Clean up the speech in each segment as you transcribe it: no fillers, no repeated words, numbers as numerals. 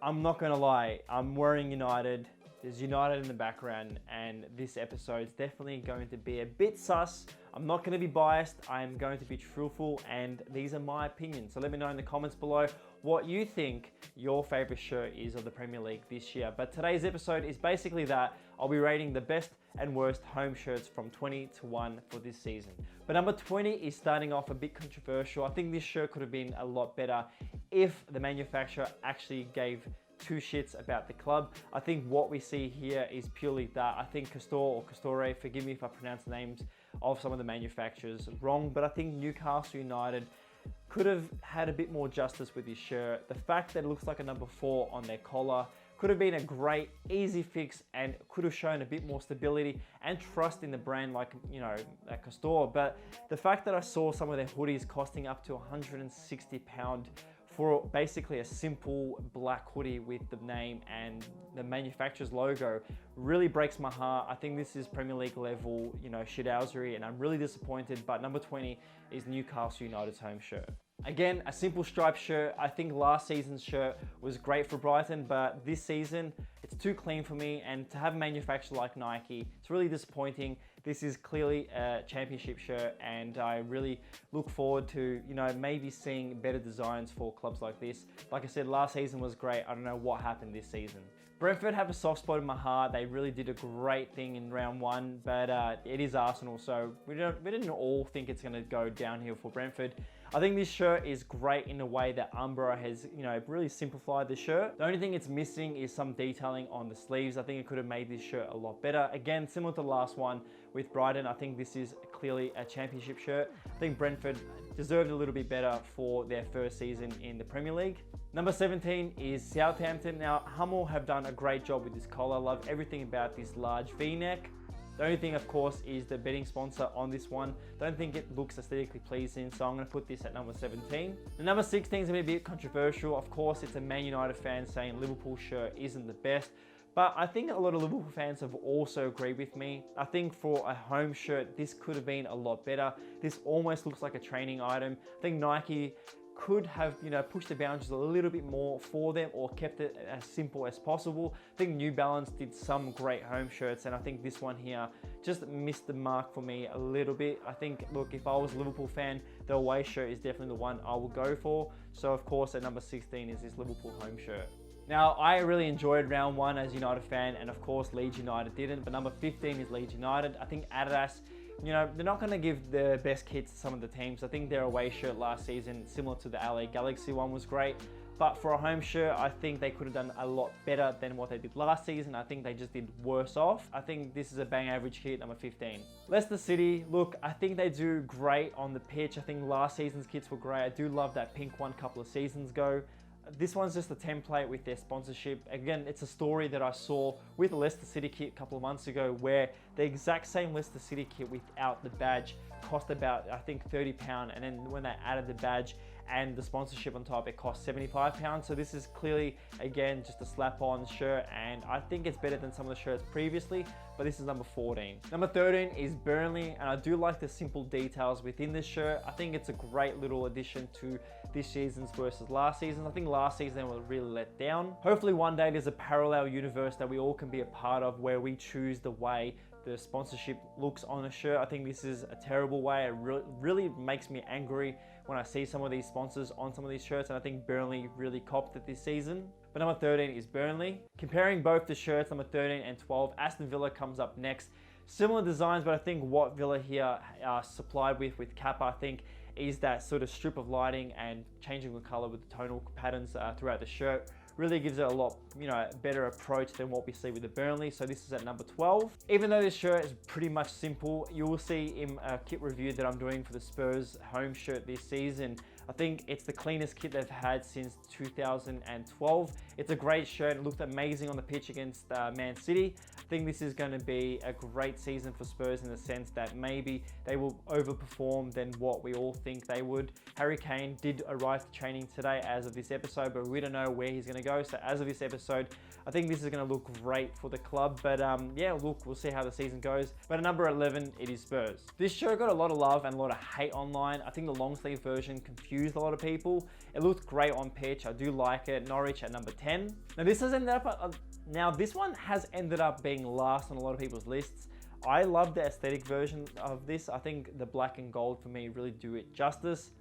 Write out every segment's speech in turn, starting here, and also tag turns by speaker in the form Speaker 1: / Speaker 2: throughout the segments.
Speaker 1: I'm not gonna lie, I'm wearing United. There's United in the background, and this episode is definitely going to be a bit sus. I'm not going to be biased, I'm going to be truthful, and these are my opinions. So let me know in the comments below what you think your favorite shirt is of the Premier League this year. But today's episode is basically that. I'll be rating the best and worst home shirts from 20 to 1 for this season. But number 20 is starting off a bit controversial. I think this shirt could have been a lot better if the manufacturer actually gave two shits about the club. I think what we see here is purely that. I think Castore, forgive me if I pronounce the names of some of the manufacturers wrong, but I think Newcastle United could have had a bit more justice with this shirt. The fact that it looks like a number 4 on their collar could have been a great, easy fix and could have shown a bit more stability and trust in the brand like, you know, at Castore. But the fact that I saw some of their hoodies costing up to £160 for basically a simple black hoodie with the name and the manufacturer's logo really breaks my heart. I think this is Premier League level, you know, shithousery, and I'm really disappointed. But number 20 is Newcastle United's home shirt. Again, a simple striped shirt. I think last season's shirt was great for Brighton, but this season, it's too clean for me. And to have a manufacturer like Nike, it's really disappointing. This is clearly a championship shirt, and I really look forward to, you know, maybe seeing better designs for clubs like this. Like I said, last season was great. I don't know what happened this season. Brentford have a soft spot in my heart. They really did a great thing in round 1, but it is Arsenal, so we didn't all think it's going to go downhill for Brentford. I think this shirt is great in a way that Umbro has, you know, really simplified the shirt. The only thing it's missing is some detailing on the sleeves. I think it could have made this shirt a lot better. Again, similar to the last one with Brighton, I think this is clearly a championship shirt. I think Brentford deserved a little bit better for their first season in the Premier League. Number 17 is Southampton. Now, Hummel have done a great job with this collar. I love everything about this large V-neck. The only thing, of course, is the betting sponsor on this one. Don't think it looks aesthetically pleasing, so I'm going to put this at number 17. The number 16 is going to be a bit controversial. Of course, it's a Man United fan saying Liverpool shirt isn't the best, but I think a lot of Liverpool fans have also agreed with me. I think for a home shirt, this could have been a lot better. This almost looks like a training item. I think Nike could have, you know, pushed the boundaries a little bit more for them or kept it as simple as possible. I think New Balance did some great home shirts, and I think this one here just missed the mark for me a little bit. I think, look, if I was a Liverpool fan, the away shirt is definitely the one I will go for. So of course at number 16 is this Liverpool home shirt. Now, I really enjoyed round 1 as a United fan, and of course Leeds United didn't, but number 15 is Leeds United. I think Adidas, you know, they're not going to give the best kits to some of the teams. I think their away shirt last season, similar to the LA Galaxy one, was great. But for a home shirt, I think they could have done a lot better than what they did last season. I think they just did worse off. I think this is a bang average kit, number 15. Leicester City, look, I think they do great on the pitch. I think last season's kits were great. I do love that pink one a couple of seasons ago. This one's just a template with their sponsorship. Again, it's a story that I saw with the Leicester City kit a couple of months ago, where the exact same Leicester City kit without the badge cost about, I think, £30, and then when they added the badge and the sponsorship on top, it cost £75. So this is clearly, again, just a slap-on shirt, and I think it's better than some of the shirts previously, but this is number 14. Number 13 is Burnley, and I do like the simple details within this shirt. I think it's a great little addition to this season's versus last season. I think last season they were really let down. Hopefully one day there's a parallel universe that we all can be a part of, where we choose the way the sponsorship looks on a shirt. I think this is a terrible way. It really makes me angry when I see some of these sponsors on some of these shirts, and I think Burnley really copped it this season. But number 13 is Burnley. Comparing both the shirts, number 13 and 12, Aston Villa comes up next. Similar designs, but I think what Villa here are supplied with Kappa, I think, is that sort of strip of lighting and changing the color with the tonal patterns throughout the shirt. Really gives it a lot, you know, better approach than what we see with the Burnley. So this is at number 12. Even though this shirt is pretty much simple, you will see in a kit review that I'm doing for the Spurs home shirt this season, I think it's the cleanest kit they've had since 2012. It's a great shirt. It looked amazing on the pitch against Man City. I think this is going to be a great season for Spurs in the sense that maybe they will overperform than what we all think they would. Harry Kane did arrive to training today as of this episode, but we don't know where he's going to go. So as of this episode, I think this is going to look great for the club. But yeah, look, we'll see how the season goes. But at number 11, it is Spurs. This shirt got a lot of love and a lot of hate online. I think the long sleeve version confused a lot of people. It looked great on pitch. I do like it. Norwich at number 10. Now this has ended up, this one has ended up being last on a lot of people's lists. I love the aesthetic version of this. I think the black and gold for me really do it justice.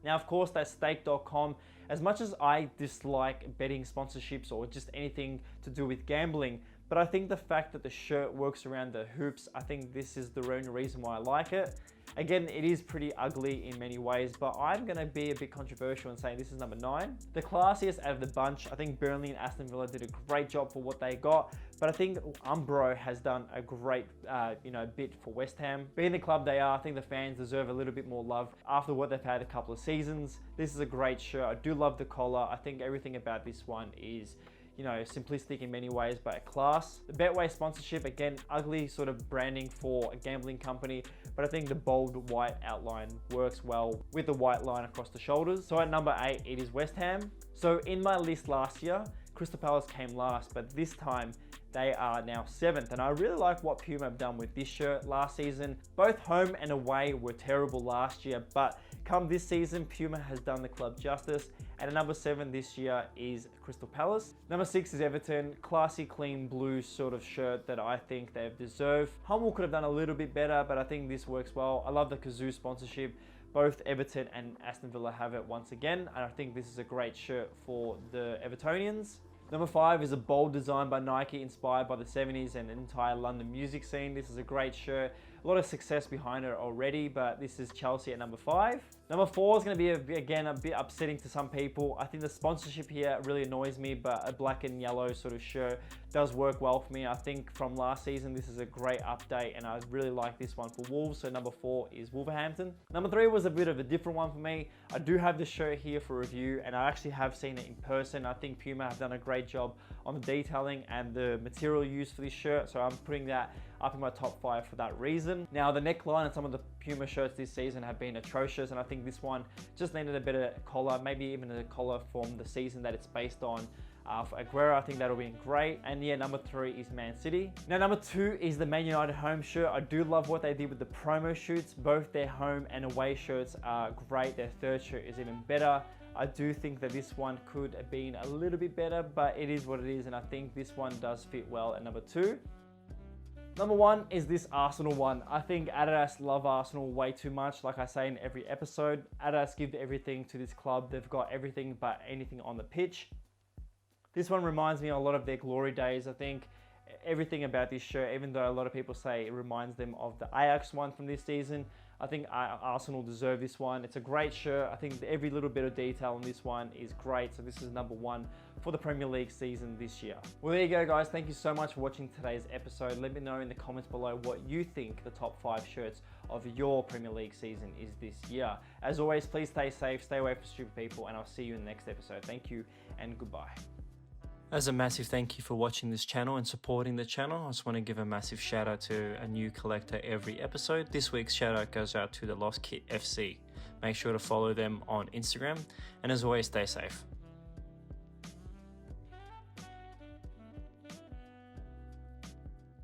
Speaker 1: Now, of course, that's stake.com. As much as I dislike betting sponsorships or just anything to do with gambling, but I think the fact that the shirt works around the hoops, I think this is the only reason why I like it. Again, it is pretty ugly in many ways, but I'm going to be a bit controversial and saying this is number 9. The classiest out of the bunch, I think Burnley and Aston Villa did a great job for what they got, but I think Umbro has done a great bit for West Ham. Being the club they are, I think the fans deserve a little bit more love after what they've had a couple of seasons. This is a great shirt. I do love the collar. I think everything about this one is simplistic in many ways, but class. The Betway sponsorship, again, ugly sort of branding for a gambling company, but I think the bold white outline works well with the white line across the shoulders. So at number 8, it is West Ham. So in my list last year, Crystal Palace came last, but this time they are now 7th. And I really like what Puma have done with this shirt last season. Both home and away were terrible last year, but come this season, Puma has done the club justice. And at number 7 this year is Crystal Palace. Number 6 is Everton. Classy, clean blue sort of shirt that I think they've deserved. Hummel could have done a little bit better, but I think this works well. I love the Kazoo sponsorship. Both Everton and Aston Villa have it once again, and I think this is a great shirt for the Evertonians. Number 5 is a bold design by Nike inspired by the 70s and entire London music scene. This is a great shirt. A lot of success behind it already, but this is Chelsea at number 5. Number 4 is going to be, again, a bit upsetting to some people. I think the sponsorship here really annoys me, but a black and yellow sort of shirt does work well for me. I think from last season, this is a great update, and I really like this one for Wolves. So number 4 is Wolverhampton. Number 3 was a bit of a different one for me. I do have the shirt here for review, and I actually have seen it in person. I think Puma have done a great job on the detailing and the material used for this shirt, so I'm putting that up in my top 5 for that reason. Now, the neckline and some of the Puma shirts this season have been atrocious, and I think this one just needed a better collar, maybe even a collar from the season that it's based on. For Aguero, I think that'll be great. And yeah, number 3 is Man City. Now, number 2 is the Man United home shirt. I do love what they did with the promo shoots. Both their home and away shirts are great. Their third shirt is even better. I do think that this one could have been a little bit better, but it is what it is, and I think this one does fit well at number 2. Number 1 is this Arsenal one. I think Adidas love Arsenal way too much. Like I say in every episode, Adidas give everything to this club. They've got everything but anything on the pitch. This one reminds me a lot of their glory days. I think everything about this shirt, even though a lot of people say it reminds them of the Ajax one from this season, I think Arsenal deserve this one. It's a great shirt. I think every little bit of detail on this one is great. So this is number 1 for the Premier League season this year. Well, there you go, guys. Thank you so much for watching today's episode. Let me know in the comments below what you think the top 5 shirts of your Premier League season is this year. As always, please stay safe, stay away from stupid people, and I'll see you in the next episode. Thank you and goodbye. As a massive thank you for watching this channel and supporting the channel, I just want to give a massive shout out to a new collector every episode. This week's shout out goes out to the Lost Kit FC. Make sure to follow them on Instagram, and as always, stay safe.